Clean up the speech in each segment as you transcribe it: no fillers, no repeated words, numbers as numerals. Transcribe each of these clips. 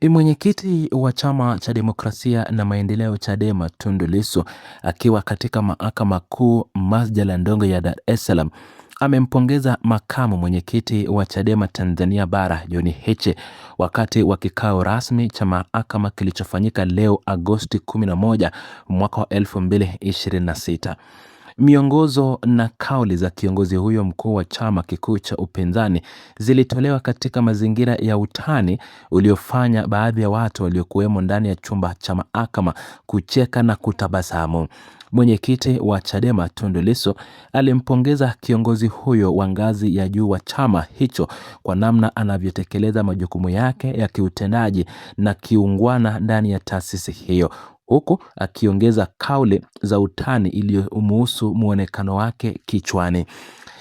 Mwenyekiti wa Chama cha Demokrasia na Maendeleo Chadema Tundu Lissu akiwa katika Mahakama Kuu Masjala ndogo ya Dar es Salaam amempongeza makamu mwenyekiti wa Chadema Tanzania Bara John Heche wakati wa kikao rasmi cha mahakama kilichofanyika leo Agosti 11 mwaka wa 2026. Miongozo na kauli za kiongozi huyo mkuu wa chama kikuu cha upinzani zilitolewa katika mazingira ya utani uliofanya baadhi ya watu waliokuwemo ndani ya chumba cha mahakama kucheka na kutabasamu. Mwenyekiti wa Chadema Tundu Lissu alimpongeza kiongozi huyo wa ngazi ya juu wa chama hicho kwa namna anavyotekeleza majukumu yake ya kiutendaji na kiungwana ndani ya taasisi hiyo, huku akiongeza kauli za utani iliyomhusu muonekano wake kichwani.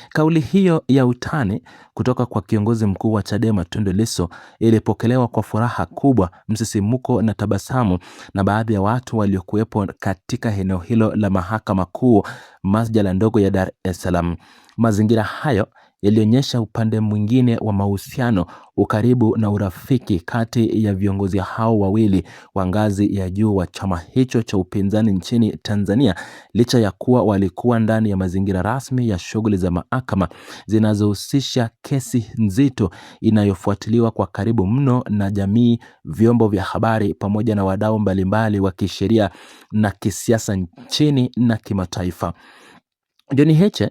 Kauli hiyo ya utani kutoka kwa kiongozi mkuu wa Chadema Tundu Lissu ilipokelewa kwa furaha kubwa, msisimuko na tabasamu na baadhi ya watu waliokuwepo katika eneo hilo la Mahakama Kuu Masjala ndogo ya Dar es Salaam. Mazingira hayo yalionyesha upande mwingine wa mahusiano, ukaribu na urafiki kati ya viongozi hao wawili wa ngazi ya juu wa chama hicho cha upinzani nchini Tanzania, licha ya kuwa walikuwa ndani ya mazingira rasmi ya shughuli za mahakama zinazohusisha kesi nzito inayofuatiliwa kwa karibu mno na jamii, vyombo vya habari pamoja na wadau mbalimbali wa kisheria na kisiasa nchini na kimataifa. John Heche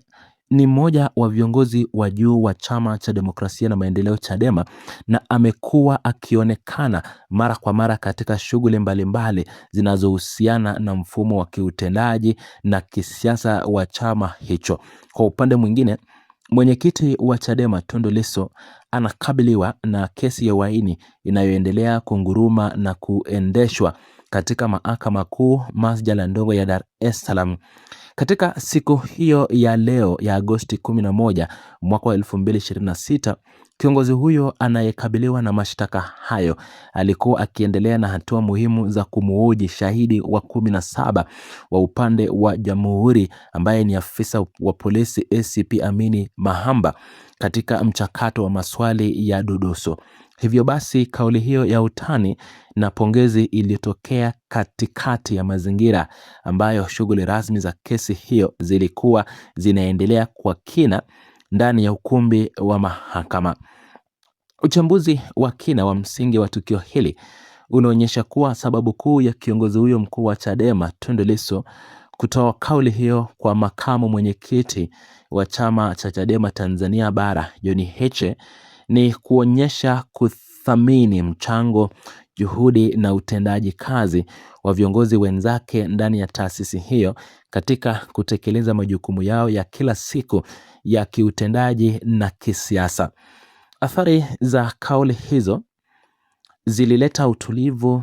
ni mmoja wa viongozi wa juu wa Chama cha Demokrasia na Maendeleo Chadema, na amekuwa akionekana mara kwa mara katika shughuli mbalimbali zinazohusiana na mfumo wa kiutendaji na kisiasa wa chama hicho. Kwa upande mwingine, mwenyekiti wa Chadema Tundu Lissu anakabiliwa na kesi ya uhaini inayoendelea kunguruma na kuendeshwa katika Mahakama Kuu Masjala ndogo ya Dar es Salaam. Katika siku hiyo ya leo ya Agosti 11 mwaka wa 2026, kiongozi huyo anayekabiliwa na mashtaka hayo alikuwa akiendelea na hatua muhimu za kumuhoji shahidi wa 17 wa upande wa Jamhuri ambaye ni afisa wa polisi ACP Amini Mahamba katika mchakato wa maswali ya dodoso. Hivyo basi kauli hiyo ya utani na pongezi ilitokea katikati ya mazingira ambayo shughuli rasmi za kesi hiyo zilikuwa zinaendelea kwa kina ndani ya ukumbi wa mahakama. Uchambuzi wa kina wa msingi wa tukio hili unaonyesha kuwa sababu kuu ya kiongozi huyo mkuu wa Chadema Tundu Lissu kutoa kauli hiyo kwa makamu mwenyekiti wa chama cha Chadema Tanzania Bara John Heche ni kuonyesha kuthamini mchango, juhudi na utendaji kazi wa viongozi wenzake ndani ya taasisi hiyo katika kutekeleza majukumu yao ya kila siku ya kiutendaji na kisiasa. Athari za kauli hizo zilileta utulivu,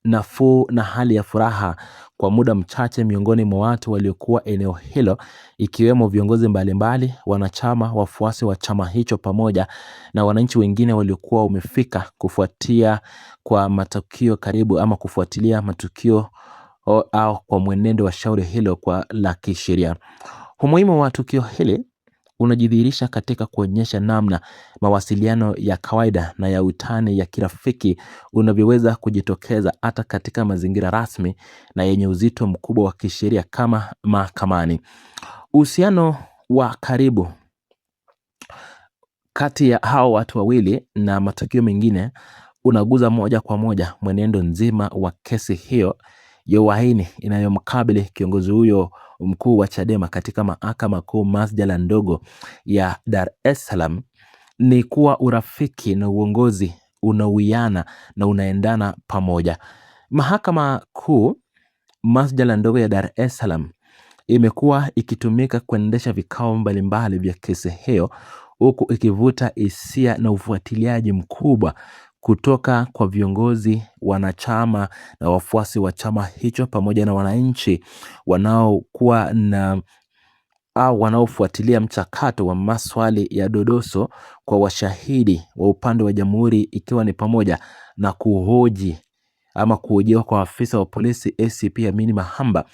nafuu na hali ya furaha kwa muda mchache miongoni mwa watu waliokuwa eneo hilo, ikiwemo viongozi mbalimbali, wanachama, wafuasi wa chama hicho pamoja na wananchi wengine waliokuwa wamefika kufuatia kwa matukio karibu ama kufuatilia matukio au kwa mwenendo wa shauri hilo kwa la kisheria. Umuhimu wa tukio hili unajidhihirisha katika kuonyesha namna mawasiliano ya kawaida na ya utani ya kirafiki unavyoweza kujitokeza hata katika mazingira rasmi na yenye uzito mkubwa wa kisheria kama mahakamani. Uhusiano wa karibu kati ya hao watu wawili na matukio mengine unaguza moja kwa moja mwenendo nzima wa kesi hiyo ya uhaini inayomkabili kiongozi huyo mkuu wa Chadema katika Mahakama Kuu Masjala ndogo ya Dar es Salaam. Ni kuwa urafiki na uongozi unawiana na unaendana pamoja. Mahakama Kuu Masjala ndogo ya Dar es Salaam imekuwa ikitumika kuendesha vikao mbalimbali vya kesi hiyo, huku ikivuta hisia na ufuatiliaji mkubwa kutoka kwa viongozi, wanachama na wafuasi wa chama hicho pamoja na wananchi wanaokuwa na au wanaofuatilia mchakato wa maswali ya dodoso kwa washahidi wa upande wa Jamhuri, ikiwa ni pamoja na kuhoji ama kuhojiwa kwa afisa wa polisi ACP Amini Mahamba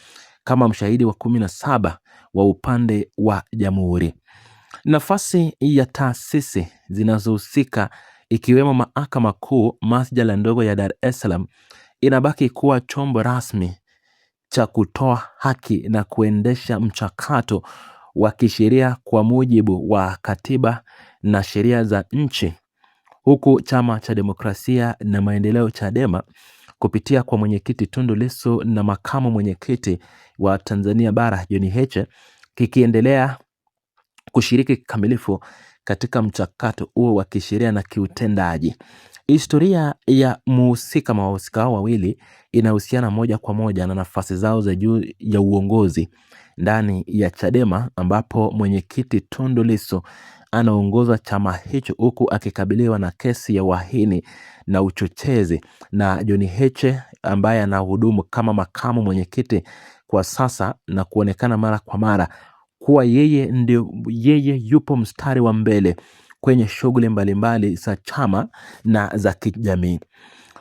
kama mshahidi wa 17 wa upande wa Jamhuri. Nafasi ya taasisi zinazohusika ikiwemo Mahakama Kuu, masjala ndogo ya Dar es Salaam inabaki kuwa chombo rasmi cha kutoa haki na kuendesha mchakato wa kisheria kwa mujibu wa katiba na sheria za nchi, huku Chama cha Demokrasia na Maendeleo Chadema kupitia kwa mwenyekiti Tundu Lissu na makamu mwenyekiti wa Tanzania Bara John Heche kikiendelea kushiriki kikamilifu katika mchakato huo wa kisheria na kiutendaji. Historia ya wahusika hao wawili inahusiana moja kwa moja na nafasi zao za juu ya uongozi ndani ya Chadema, ambapo mwenyekiti Tundu Lissu anaongoza chama hicho huku akikabiliwa na kesi ya uhaini na uchochezi, na John Heche ambaye anahudumu kama makamu mwenyekiti kwa sasa na kuonekana mara kwa mara kuwa yeye yupo mstari wa mbele kwenye shughuli mbalimbali za chama na za kijamii.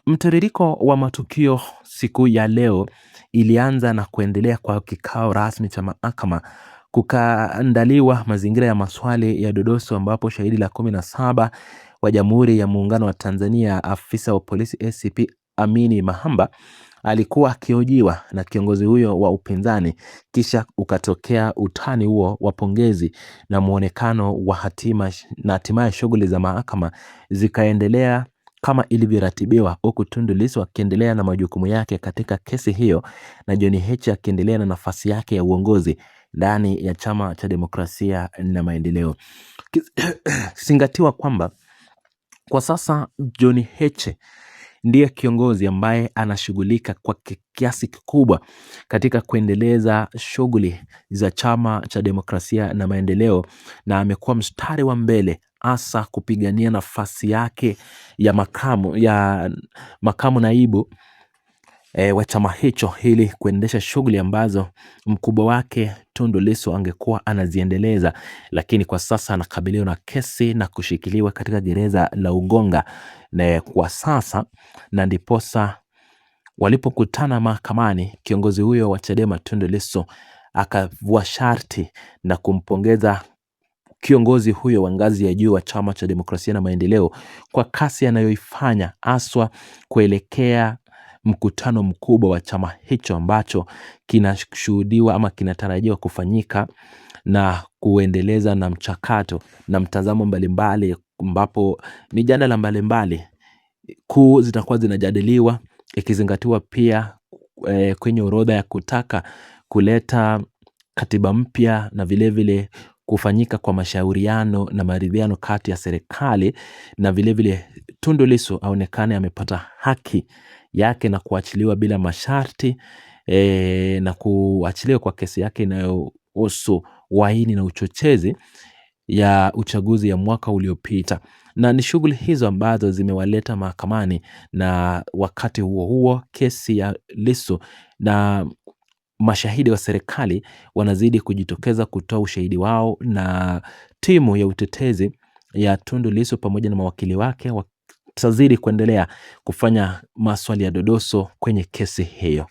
Mtiririko wa matukio siku ya leo ilianza na kuendelea kwa kikao rasmi cha mahakama. Kukaandaliwa mazingira ya maswali ya dodoso, ambapo shahidi la 17 wa Jamhuri ya Muungano wa Tanzania, afisa wa polisi ACP Amini Mahamba, alikuwa akihojiwa na kiongozi huyo wa upinzani, kisha ukatokea utani huo wa pongezi na muonekano wa hatimaye shughuli za mahakama zikaendelea kama ilivyoratibiwa, huku Tundu Lissu akiendelea na majukumu yake katika kesi hiyo na John Heche akiendelea na nafasi yake ya uongozi ndani ya Chama cha Demokrasia na Maendeleo. Zingatiwa kwamba kwa sasa John Heche ndiye kiongozi ambaye anashughulika kwa kiasi kikubwa katika kuendeleza shughuli za Chama cha Demokrasia na Maendeleo, na amekuwa mstari wa mbele hasa kupigania nafasi yake ya makamu naibu wa chama hicho ili kuendesha shughuli ambazo mkubwa wake Tundu Lissu angekuwa anaziendeleza, lakini kwa sasa anakabiliwa na kesi na kushikiliwa katika gereza la Ugonga na kwa sasa, na ndiposa walipokutana mahakamani kiongozi huyo wa Chadema Tundu Lissu akavua sharti na kumpongeza kiongozi huyo wa ngazi ya juu wa Chama cha Demokrasia na Maendeleo kwa kasi anayoifanya haswa kuelekea mkutano mkubwa wa chama hicho ambacho kinashuhudiwa ama kinatarajiwa kufanyika na kuendeleza na mchakato na mtazamo mbalimbali, ambapo mijadala mbalimbali kuu zitakuwa zinajadiliwa, ikizingatiwa pia kwenye orodha ya kutaka kuleta katiba mpya na vilevile kufanyika kwa mashauriano na maridhiano kati ya serikali, na vilevile Tundu Lissu aonekane amepata haki yake na kuachiliwa bila masharti na kuachiliwa kwa kesi yake inayohusu uhaini na uchochezi ya uchaguzi ya mwaka uliopita. Na ni shughuli hizo ambazo zimewaleta mahakamani, na wakati huo huo kesi ya Lissu na mashahidi wa serikali wanazidi kujitokeza kutoa ushahidi wao, na timu ya utetezi ya Tundu Lissu pamoja na mawakili wake watazidi kuendelea kufanya maswali ya dodoso kwenye kesi hiyo.